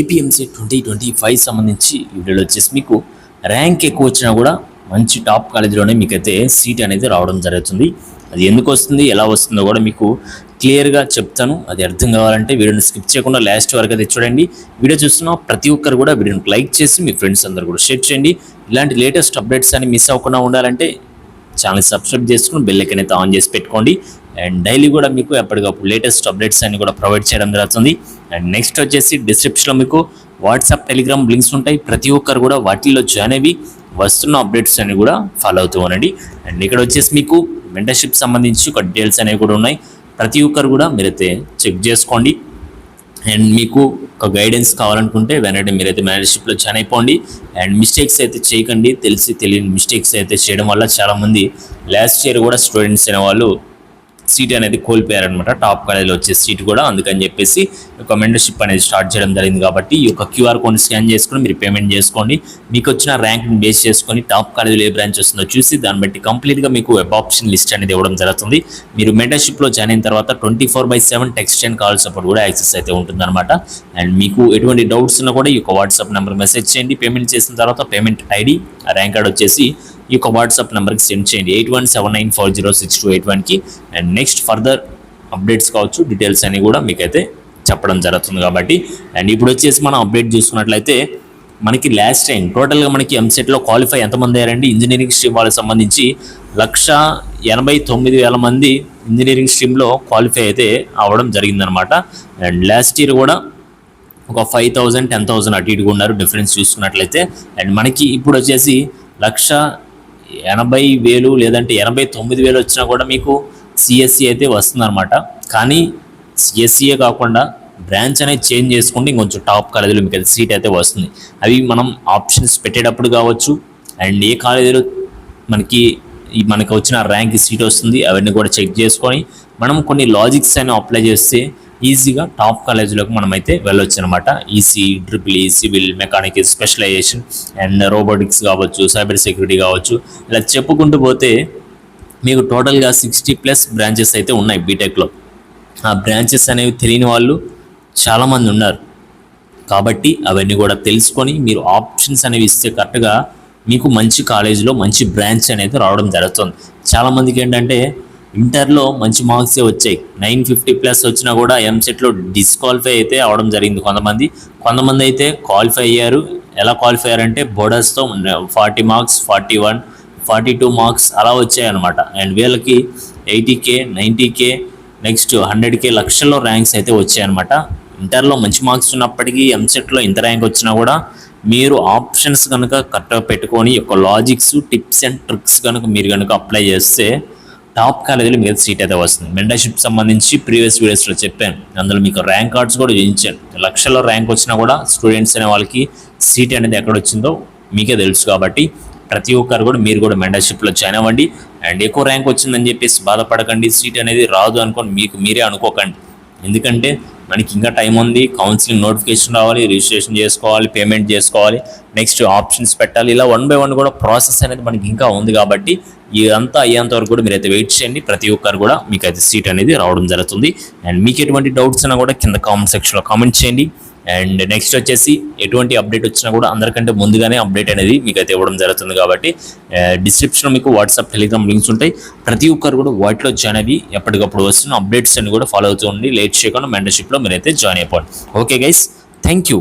APMC 2025 సంబంధించి ఈ వీడియోలో వచ్చేసి మీకు ర్యాంక్ ఎక్కువ వచ్చినా కూడా మంచి టాప్ కాలేజీలోనే మీకైతే సీట్ అనేది రావడం జరుగుతుంది. అది ఎందుకు వస్తుంది, ఎలా వస్తుందో కూడా మీకు క్లియర్గా చెప్తాను. అది అర్థం కావాలంటే వీడియోని స్కిప్ చేయకుండా లాస్ట్ వరకు అయితే చూడండి. వీడియో చూస్తున్న ప్రతి ఒక్కరు కూడా వీడియోని లైక్ చేసి మీ ఫ్రెండ్స్ అందరూ కూడా షేర్ చేయండి. ఇలాంటి లేటెస్ట్ అప్డేట్స్ అని మిస్ అవ్వకుండా ఉండాలంటే ఛానల్ సబ్స్క్రైబ్ చేసుకుని బెల్ ఐకాన్ అయితే ఆన్ చేసి పెట్టుకోండి. అండ్ డైలీ కూడా మీకు ఎప్పటికప్పుడు లేటెస్ట్ అప్డేట్స్ అన్ని కూడా ప్రొవైడ్ చేయడం జరుగుతుంది. అండ్ నెక్స్ట్ వచ్చేసి డిస్క్రిప్షన్లో మీకు వాట్సాప్, టెలిగ్రామ్ లింక్స్ ఉంటాయి. ప్రతి ఒక్కరు కూడా వాటిల్లో జాయిన్ అయ్యి వస్తున్న అప్డేట్స్ అన్ని కూడా ఫాలో అవుతూ ఉండండి. అండ్ ఇక్కడ వచ్చేసి మీకు మెంటర్షిప్ సంబంధించి ఒక డీటెయిల్స్ అనేవి కూడా ఉన్నాయి. ప్రతి ఒక్కరు కూడా మీరైతే చెక్ చేసుకోండి. అండ్ మీకు ఒక గైడెన్స్ కావాలనుకుంటే వెంటనే మీరైతే మెంటర్షిప్లో జాయిన్ అయిపోండి. అండ్ మిస్టేక్స్ అయితే చేయకండి. తెలియని మిస్టేక్స్ అయితే చేయడం వల్ల చాలామంది లాస్ట్ ఇయర్ కూడా స్టూడెంట్స్ అయిన వాళ్ళు సీట్ అనేది కోల్పోయారనమాట. టాప్ కాలేజీలో వచ్చే సీట్ కూడా. అందుకని చెప్పేసి ఒక మెంటర్షిప్ అనేది స్టార్ట్ చేయడం జరిగింది. కాబట్టి ఈ యొక్క క్యూఆర్ కోడ్ స్కాన్ చేసుకుని మీరు పేమెంట్ చేసుకోండి. మీకు వచ్చిన ర్యాంక్ని బేస్ చేసుకొని టాప్ కాలేజీలో ఏ బ్రాంచ్ వస్తుందో చూసి దాన్ని బట్టి కంప్లీట్గా మీకు వెబ్ ఆప్షన్ లిస్ట్ అనేది ఇవ్వడం జరుగుతుంది. మీరు మెంటర్షిప్లో జాయిన్ అయిన తర్వాత 24/7 టెక్స్ట్ అండ్ కాల్ సపోర్ట్ కూడా యాక్సెస్ అయితే ఉంటుందన్నమాట. అండ్ మీకు ఎటువంటి డౌట్స్ ఉన్నా కూడా ఈ యొక్క వాట్సాప్ నెంబర్ మెసేజ్ చేయండి. పేమెంట్ చేసిన తర్వాత పేమెంట్ ఐడి, ర్యాంక్ కార్డ్ వచ్చేసి ఈ యొక్క వాట్సాప్ నెంబర్కి సెండ్ చేయండి 8179406281కి. అండ్ నెక్స్ట్ ఫర్దర్ అప్డేట్స్ కావచ్చు, డీటెయిల్స్ అన్ని కూడా మీకైతే చెప్పడం జరుగుతుంది. కాబట్టి అండ్ ఇప్పుడు వచ్చేసి మనం అప్డేట్ చూసుకున్నట్లయితే మనకి లాస్ట్ టైం టోటల్గా మనకి ఎంసెట్లో క్వాలిఫై ఎంతమంది అయ్యారండి? ఇంజనీరింగ్ స్ట్రీమ్ వాళ్ళకి సంబంధించి 1,89,000 మంది ఇంజనీరింగ్ స్ట్రీమ్లో క్వాలిఫై అయితే అవ్వడం జరిగిందనమాట. అండ్ లాస్ట్ ఇయర్ కూడా ఒక 5,000, 10,000 అటు ఇటుగా ఉన్నారు డిఫరెన్స్ చూసుకున్నట్లయితే. అండ్ మనకి ఇప్పుడు వచ్చేసి 1,80,000 లేదంటే 89,000 వచ్చినా కూడా మీకు సిఎస్సి అయితే వస్తుందన్నమాట. కానీ సిఎస్సియే కాకుండా బ్రాంచ్ అనేది చేంజ్ చేసుకుంటే ఇంకొంచెం టాప్ కాలేజీలో మీకు అయితే సీట్ అయితే వస్తుంది. అవి మనం ఆప్షన్స్ పెట్టేటప్పుడు కావచ్చు, అండ్ ఏ కాలేజీలో మనకి వచ్చిన ర్యాంక్ సీట్ వస్తుంది అవన్నీ కూడా చెక్ చేసుకొని మనం కొన్ని లాజిక్స్ అని అప్లై చేస్తే ఈజీగా టాప్ కాలేజీలోకి మనమైతే వెళ్ళొచ్చు అనమాట. EC, triple E, civil, mechanical, specialisation and robotics కావచ్చు, సైబర్ సెక్యూరిటీ కావచ్చు, ఇలా చెప్పుకుంటూ పోతే మీకు టోటల్గా 60+ బ్రాంచెస్ అయితే ఉన్నాయి బీటెక్లో. ఆ బ్రాంచెస్ అనేవి తెలియని వాళ్ళు చాలామంది ఉన్నారు. కాబట్టి అవన్నీ కూడా తెలుసుకొని మీరు ఆప్షన్స్ అనేవి ఇస్తే కరెక్ట్గా మీకు మంచి కాలేజీలో మంచి బ్రాంచ్ అనేది రావడం జరుగుతుంది. చాలామందికి ఏంటంటే ఇంటర్లో మంచి మార్క్సే వచ్చాయి, 950+ వచ్చినా కూడా ఎంసెట్లో డిస్క్వాలిఫై అయితే అవడం జరిగింది. కొంతమంది అయితే క్వాలిఫై అయ్యారు. ఎలా క్వాలిఫై అయ్యారంటే బోర్డర్స్తో 40 మార్క్స్, 41, 42 మార్క్స్ అలా వచ్చాయన్నమాట. అండ్ వీళ్ళకి 80K, 90K, నెక్స్ట్ 100K లక్షల్లో ర్యాంక్స్ అయితే వచ్చాయన్నమాట. ఇంటర్లో మంచి మార్క్స్ ఉన్నప్పటికీ ఎంసెట్లో ఇంత ర్యాంక్ వచ్చినా కూడా మీరు ఆప్షన్స్ కనుక కరెక్ట్గా పెట్టుకొని యొక్క లాజిక్స్, టిప్స్ అండ్ ట్రిక్స్ కనుక మీరు కనుక అప్లై చేస్తే టాప్ కాలేజీలో మీకు సీట్ అయితే వస్తుంది. మెంటర్షిప్ సంబంధించి ప్రీవియస్ వీడియోస్లో చెప్పాను. అందులో మీకు ర్యాంక్ కార్డ్స్ కూడా చూపించాను. లక్షల్లో ర్యాంక్ వచ్చినా కూడా స్టూడెంట్స్ అనే వాళ్ళకి సీట్ అనేది ఎక్కడ వచ్చిందో మీకే తెలుసు. కాబట్టి ప్రతి ఒక్కరు కూడా మీరు కూడా మెంటర్షిప్లో జాయిన్ అవ్వండి. అండ్ ఎక్కువ ర్యాంక్ వచ్చిందని చెప్పేసి బాధపడకండి. సీట్ అనేది రాదు అనుకోని మీరే అనుకోకండి. ఎందుకంటే మనకి ఇంకా టైం ఉంది. కౌన్సిలింగ్ నోటిఫికేషన్ రావాలి, రిజిస్ట్రేషన్ చేసుకోవాలి, పేమెంట్ చేసుకోవాలి, నెక్స్ట్ ఆప్షన్స్ పెట్టాలి. ఇలా 1 by 1 కూడా ప్రాసెస్ అనేది మనకి ఇంకా ఉంది. కాబట్టి ఇదంతా అయ్యేంత వరకు కూడా మీరైతే వెయిట్ చేయండి. ప్రతి ఒక్కరు కూడా మీకు అయితే సీట్ అనేది రావడం జరుగుతుంది. అండ్ మీకు ఎటువంటి డౌట్స్ అయినా కూడా కింద కామెంట్ సెక్షన్లో కామెంట్ చేయండి. అండ్ నెక్స్ట్ వచ్చేసి ఎటువంటి అప్డేట్ వచ్చినా కూడా అందరికంటే ముందుగానే అప్డేట్ అనేది మీకు అయితే ఇవ్వడం జరుగుతుంది. కాబట్టి డిస్క్రిప్షన్లో మీకు వాట్సాప్, టెలిగ్రామ్ లింక్స్ ఉంటాయి. ప్రతి ఒక్కరు కూడా వాటిలో జాయిన్ అయ్యి ఎప్పటికప్పుడు వస్తున్న అప్డేట్స్ అన్ని కూడా ఫాలో అవుతూ ఉండి లేట్ చేయకుండా మెంటర్షిప్లో మీరైతే జాయిన్ అయిపోండి. Okay guys, thank you.